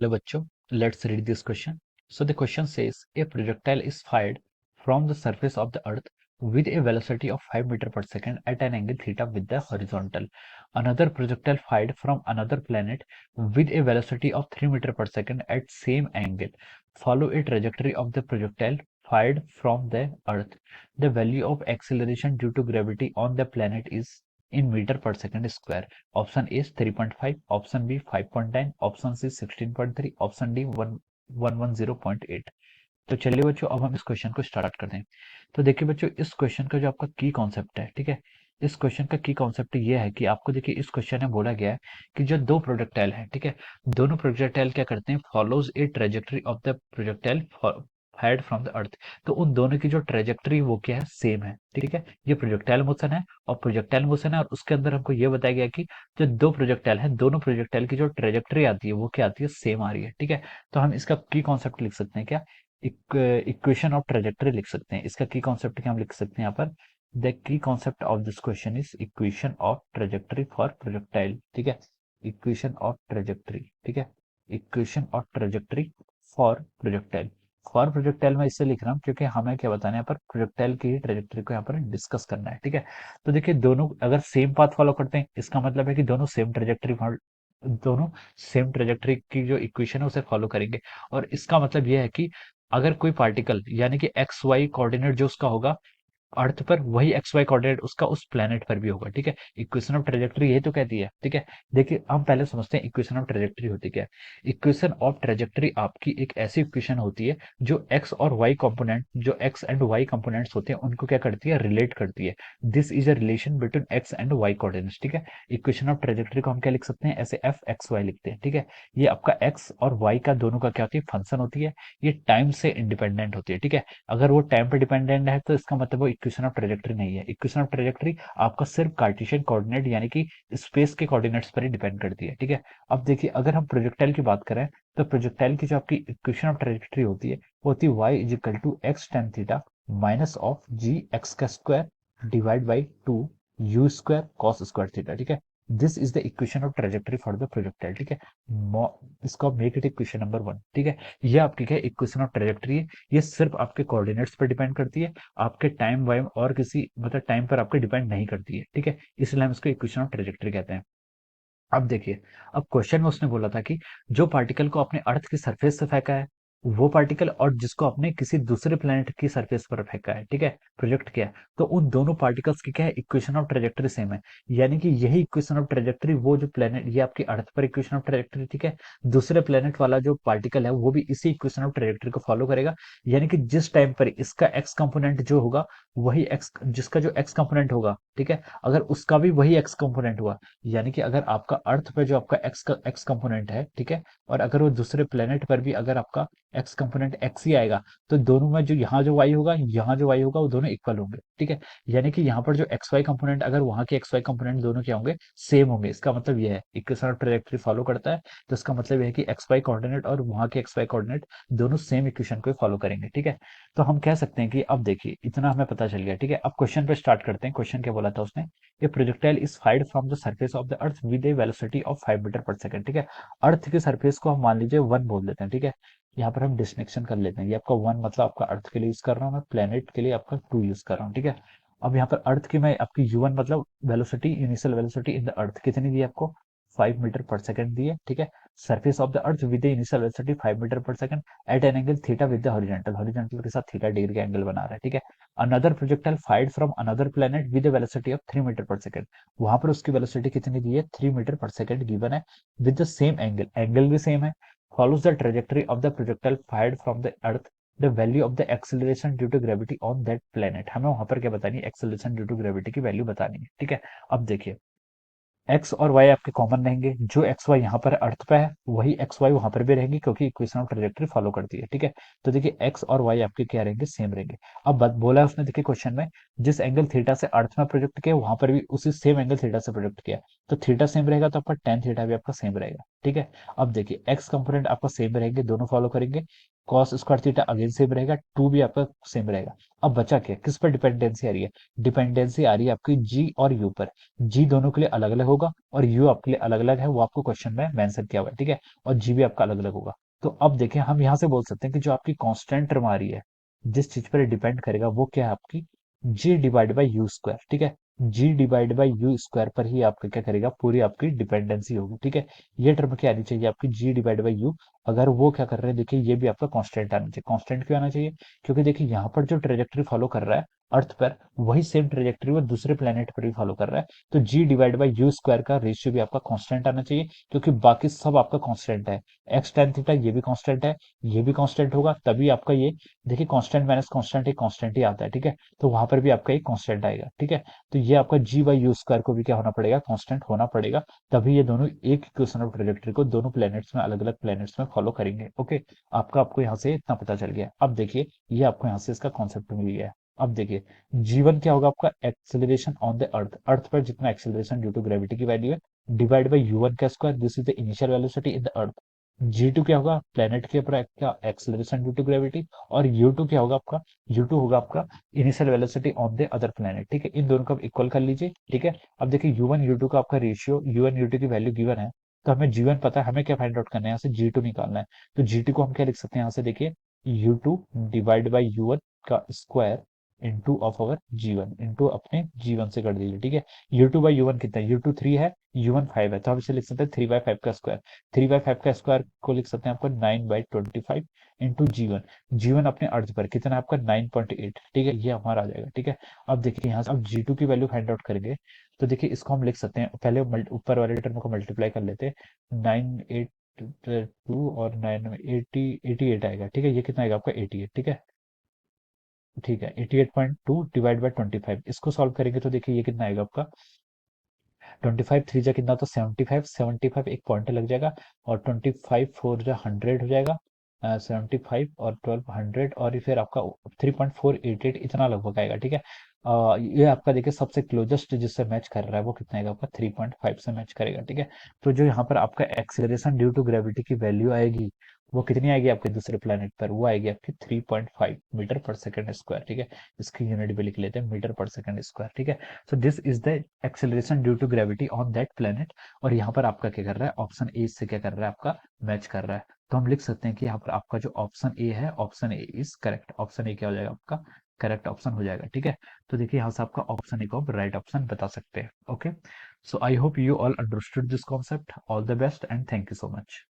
Hello bachcho, let's read this question. So the question says a projectile is fired from the surface of the earth with a velocity of 5 meter per second at an angle theta with the horizontal. Another projectile fired from another planet with a velocity of 3 meter per second at same angle. Follow a trajectory of the projectile fired from the earth. The value of acceleration due to gravity on the planet is in meter per second square. Option A 3.5, option B 5.9, option C 16.3, option D 110.8। तो चलिए बच्चों अब हम इस question को start करते हैं। तो देखिए बच्चों इस क्वेश्चन का जो आपका की कॉन्सेप्ट है, ठीक है, इस क्वेश्चन का की कॉन्सेप्ट ये है कि आपको देखिए इस क्वेश्चन में बोला गया है कि जो दो प्रोजेक्टाइल है, ठीक है, दोनों प्रोजेक्टाइल क्या करते हैं, follows A trajectory of the projectile fired from the earth. तो उन दोनों की जो ट्रेजेक्टरी वो क्या है, सेम है, ठीक है। ये प्रोजेक्टाइल मोशन है और प्रोजेक्टाइल मोशन है, और उसके अंदर हमको ये बताया गया कि जो दो प्रोजेक्टाइल है, दोनों प्रोजेक्टाइल की जो ट्रेजेक्टरी आती है वो क्या आती है, सेम आ रही है, ठीक है। तो हम इसका की कॉन्सेप्ट लिख सकते हैं क्या, इक्वेशन ऑफ ट्रेजेक्टरी लिख सकते हैं। इसका की कॉन्सेप्ट क्या हम लिख सकते हैं यहाँ पर, the key concept of this question is equation of trajectory for projectile, ठीक है, इक्वेशन ऑफ ट्रेजेक्टरी, ठीक है, equation of trajectory for projectile. For projectile में इससे लिख रहा हूँ क्योंकि हमें क्या बताना है यहाँ पर, प्रोजेक्टाइल की ट्रेजेक्टरी को यहाँ पर डिस्कस करना है, ठीक है। तो देखिए दोनों अगर सेम पाथ फॉलो करते हैं, इसका मतलब है कि दोनों सेम ट्रेजेक्टरी की जो इक्वेशन है उसे फॉलो करेंगे। और इसका मतलब यह है कि अगर कोई पार्टिकल यानी कि एक्स वाई कोऑर्डिनेट जो उसका होगा अर्थ पर, वही एक्स वाई कोऑर्डिनेट उसका उस प्लेनेट पर भी होगा, ठीक है। इक्वेशन ऑफ ट्रेजेक्टरी यही तो कहती है, ठीक है। देखिए हम पहले समझते हैं इक्वेशन ऑफ ट्रेजेक्टरी होती क्या है। इक्वेशन ऑफ ट्रेजेक्टरी आपकी एक ऐसी इक्वेशन होती है जो एक्स और वाई कंपोनेंट, जो एक्स एंड वाई कंपोनेंट्स होते हैं उनको क्या करती है, रिलेट करती है। This is a relation between x and y coordinates, ठीक है। इक्वेशन ऑफ ट्रेजेक्टरी को हम क्या लिख सकते हैं, ऐसे एफ एक्स वाई लिखते हैं, ठीक है। ये आपका एक्स और वाई का दोनों का क्या होती है, फंक्शन होती है। ये टाइम से इंडिपेंडेंट होती है, ठीक है। अगर वो टाइम पे डिपेंडेंट है तो इसका मतलब वो इक्वेशन ऑफ ट्रेजेक्टरी नहीं है। इक्वेशन ऑफ ट्रेजेक्टरी आपका सिर्फ कार्टेशियन कोऑर्डिनेट यानी कि स्पेस के कोऑर्डिनेट्स पर ही डिपेंड करती है, ठीक है। अब देखिए अगर हम प्रोजेक्टाइल की बात करें तो प्रोजेक्टाइल की जो आपकी इक्वेशन ऑफ ट्रेजेक्टरी होती है वो होती है y is equal to x tan theta minus of g x का square divide by two u square cos square theta, ठीक है। This is the equation of trajectory for the projectile, ठीक है। इसको make it equation number one, ठीक है। ये आपकी क्या इक्वेशन ऑफ ट्रेजेक्टरी है। ये सिर्फ आपके कोऑर्डिनेट्स पर डिपेंड करती है, आपके टाइम वाइम और किसी मतलब टाइम पर आपके डिपेंड नहीं करती है, ठीक है। इसलिए हम इसको इक्वेशन ऑफ ट्रेजेक्टरी कहते हैं। अब देखिए, अब क्वेश्चन में उसने बोला था कि जो पार्टिकल को अपने अर्थ की सरफेस से फेंका है वो पार्टिकल, और जिसको अपने किसी दूसरे प्लेनेट की सरफेस पर फेंका है, ठीक है, प्रोजेक्ट किया है, तो उन दोनों पार्टिकल्स की क्या है, इक्वेशन ऑफ ट्रेजेक्टरी सेम है। यानी कि यही इक्वेशन ऑफ ट्रेजेक्टरी वो जो प्लेनेट, ये आपकी अर्थ पर इक्वेशन ऑफ ट्रेजेक्टरी, ठीक है, दूसरे प्लेनेट वाला जो पार्टिकल है वो भी इसी इक्वेशन ऑफ ट्रेजेक्टरी को फॉलो करेगा। यानी कि जिस टाइम पर इसका एक्स कंपोनेंट जो होगा वही एक्स, जिसका जो एक्स कंपोनेंट होगा, ठीक है, अगर उसका भी वही एक्स कंपोनेंट हुआ, यानी कि अगर आपका अर्थ पे जो आपका एक्स कंपोनेंट है, ठीक है, और अगर वो दूसरे प्लेनेट पर भी अगर आपका एक्स कंपोनेंट एक्स ही आएगा, तो दोनों में जो यहाँ जो वाई होगा, यहाँ जो वाई होगा, वो दोनों इक्वल होंगे, ठीक है। यानी कि यहाँ पर जो एक्स वाई कंपोनेंट, अगर वहां के एक्स वाई कंपोनेंट दोनों क्या होंगे, सेम होंगे। इसका मतलब ये है इक्वेशन ऑफ ट्रैजेक्टरी फॉलो करता है, तो इसका मतलब ये है कि एक्स वाई कोऑर्डिनेट और वहां के एक्स वाई कोऑर्डिनेट दोनों सेम इक्वेशन को फॉलो करेंगे, ठीक है। तो हम कह सकते हैं कि अब देखिए इतना हमें पता चल गया, ठीक है। अब क्वेश्चन पे स्टार्ट करते हैं। क्वेश्चन क्या बोला था उसने, a projectile is fired from the surface of the earth with a velocity of 5 metre per second, ठीक है। अर्थ के सरफेस को हम मान लीजिए 1 बोल देते हैं, ठीक है। यहाँ पर हम डिस्टिंक्शन कर लेते हैं, ये आपका 1 मतलब आपका अर्थ के लिए यूज कर रहा हूँ मैं, प्लेनेट के लिए आपका 2 यूज कर रहा हूँ, ठीक है। अब यहाँ पर अर्थ की मैं आपकी u1 मतलब velocity, initial velocity in the अर्थ कितनी दी है आपको, 5 मीटर पर सेकंड दी है, ठीक है। Surface of the earth with initial velocity 5 metre per second at an angle theta with the horizontal, horizontal के साथ थीटा डिग्री का एंगल बना रहा है, ठीक है। Another projectile fired from another planet with velocity of 3 meter per second, वहां पर उसकी वेलोसिटी कितनी दी है, 3 मीटर पर सेकंड गिवन है, with the same angle, angle भी सेम है। follows the trajectory of the projectile fired from the earth, the value of the acceleration due to gravity on that planet। हमें वहां पर क्या बतानी है, acceleration due to gravity की value बतानी है, ठीक है। अब देखिए एक्स और वाई आपके कॉमन रहेंगे, जो एक्स वाई यहाँ पर अर्थ पे है वही एक्स वाई वहां पर भी रहेंगे, क्योंकि इक्वेशन ऑफ ट्रेजेक्टरी फॉलो करती है, ठीक है। तो देखिए एक्स और वाई आपके क्या रहेंगे, सेम रहेंगे। अब बोला है उसने, देखिए क्वेश्चन में जिस एंगल थीटा से अर्थ में प्रोजेक्ट किया वहां पर भी उसी सेम एंगल थीटा से प्रोजेक्ट किया, तो थीटा सेम रहेगा तो आपका टेन थीटा भी आपका सेम रहेगा, ठीक है। अब देखिए एक्स कंपोनेंट आपका सेम रहेंगे, दोनों फॉलो करेंगे। Cos square theta again same रहेगा, टू भी आपका सेम रहेगा। अब बचा क्या, किस पर डिपेंडेंसी आ रही है? डिपेंडेंसी आ रही है आपकी जी और यू पर। जी दोनों के लिए अलग अलग होगा और यू आपके लिए अलग अलग है, वो आपको क्वेश्चन में मेंशन किया हुआ है, ठीक है। और जी भी आपका अलग अलग होगा। तो अब देखिए हम यहाँ से बोल सकते हैं कि जो आपकी कांस्टेंट टर्म आ रही है, जिस चीज पर डिपेंड करेगा वो क्या है आपकी, जी डिवाइड बाई यू स्क्वायर, ठीक है। जी डिवाइड बाई यू स्क्वायर पर ही आपका क्या करेगा, पूरी आपकी डिपेंडेंसी होगी, ठीक है। ये टर्म क्या आनी चाहिए आपकी, जी डिवाइड बाई यू। अगर वो क्या कर रहे हैं, देखिए ये भी आपका कांस्टेंट आना चाहिए। कांस्टेंट क्यों आना चाहिए? क्योंकि देखिए यहाँ पर जो ट्रेजेक्टरी फॉलो कर रहा है अर्थ पर, वही सेम ट्रेजेक्टरी वो दूसरे प्लेनेट पर भी फॉलो कर रहा है। तो जी डिवाइड बाई यू स्क्वायर का रेशियो भी आपका कांस्टेंट आना चाहिए, क्योंकि बाकी सब आपका कांस्टेंट है। एक्स टेन थीटा ये भी कांस्टेंट है, ये भी कांस्टेंट होगा, तभी आपका ये, देखिए कांस्टेंट माइनस कांस्टेंट एक कांस्टेंट ही आता है, ठीक है। तो वहां पर भी आपका एक कांस्टेंट आएगा, ठीक है। तो ये आपका जी बाई यू स्क्वायर को भी क्या होना पड़ेगा, कांस्टेंट होना पड़ेगा। तभी ये दोनों एक इक्वेशन ऑफ ट्रेजेक्टरी को दोनों प्लैनेट्स में, अलग अलग प्लैनेट्स में फॉलो करेंगे, ओके। आपको यहाँ से इतना पता चल गया। अब देखिए ये आपको यहाँ से इसका कॉन्सेप्ट मिल गया है। अब देखिए जीवन क्या होगा आपका, acceleration on the earth, earth पर जितना एक्सेलरेशन ड्यू टू ग्रेविटी की वैल्यू है, डिवाइड बाई यू वन का square, this is the initial velocity in the earth. G two क्या होगा, प्लेनेट के ऊपर क्या एक्सेलरेशन ड्यू टू ग्रेविटी। और यू टू क्या होगा आपका, यू टू होगा आपका initial velocity on the other planet, ठीक है। इन दोनों को आप इक्वल कर लीजिए, ठीक है। अब देखिए यू वन यू टू का आपका ratio, u one u two की वैल्यू गिवन है, तो हमें जी वन पता है, हमें क्या फाइंड आउट करना है, यहाँ से जी टू निकालना है। तो जी टू को हम क्या लिख सकते हैं, यहाँ से देखिए u two divide by u one का square into of our g one, into अपने जी वन से कर दीजिए, ठीक है। U two by u one कितना है, यू टू थ्री है, यू वन फाइव है, तो हम इसे लिख सकते हैं थ्री बाई फाइव का स्क्वायर। थ्री बाई फाइव का स्क्वायर को लिख सकते हैं आपको nine by twenty five into g one. Ji one अपने अर्थ पर कितना है आपका 9.8, ठीक है, ये हमारा आ जाएगा, ठीक है। अब देखिए यहाँ से अब जी टू की वैल्यू फाइंड आउट करेंगे, तो देखिए इसको हम लिख सकते हैं, पहले ऊपर वाले टर्म को मल्टीप्लाई कर लेते हैं, 982 और 988 आएगा, ठीक है। ये कितना आएगा आपका 88, ठीक है। ठीक है 88.2 डिवाइड बाई 25, इसको सॉल्व करेंगे तो देखिए ये कितना आएगा आपका, 25 थ्री जा कितना, तो 75, 75 एक पॉइंट लग जाएगा, और 25 फोर जा 100 हो जाएगा, 75 और 12 100, और ये फिर आपका 3.488 इतना लगभग आएगा, ठीक है। ये आपका देखिए सबसे क्लोजेस्ट जिससे मैच कर रहा है वो कितना आएगा आपका, 3.5 से मैच करेगा, ठीक है। तो जो यहाँ पर आपका एक्सेलरेशन ड्यू टू ग्रेविटी की वैल्यू आएगी, वो कितनी आएगी आपके दूसरे प्लेनेट पर, वो आएगी आपकी 3.5 मीटर पर सेकंड स्क्वायर, ठीक है। इसकी यूनिट भी लिख लेते हैं, मीटर पर सेकंड स्क्वायर, ठीक है। So this is the acceleration due to gravity on that planet. और यहाँ पर आपका क्या कर रहा है, ऑप्शन ए से क्या कर रहा है आपका, मैच कर रहा है। तो हम लिख सकते हैं कि यहाँ पर आपका जो ऑप्शन ए है, option A is correct. Option A क्या हो जाएगा आपका, करेक्ट ऑप्शन हो जाएगा, ठीक है। तो देखिए यहाँ से आपका ऑप्शन ए को आप राइट ऑप्शन बता सकते हैं, okay. So I hope you all understood this concept. All the best and thank you so much.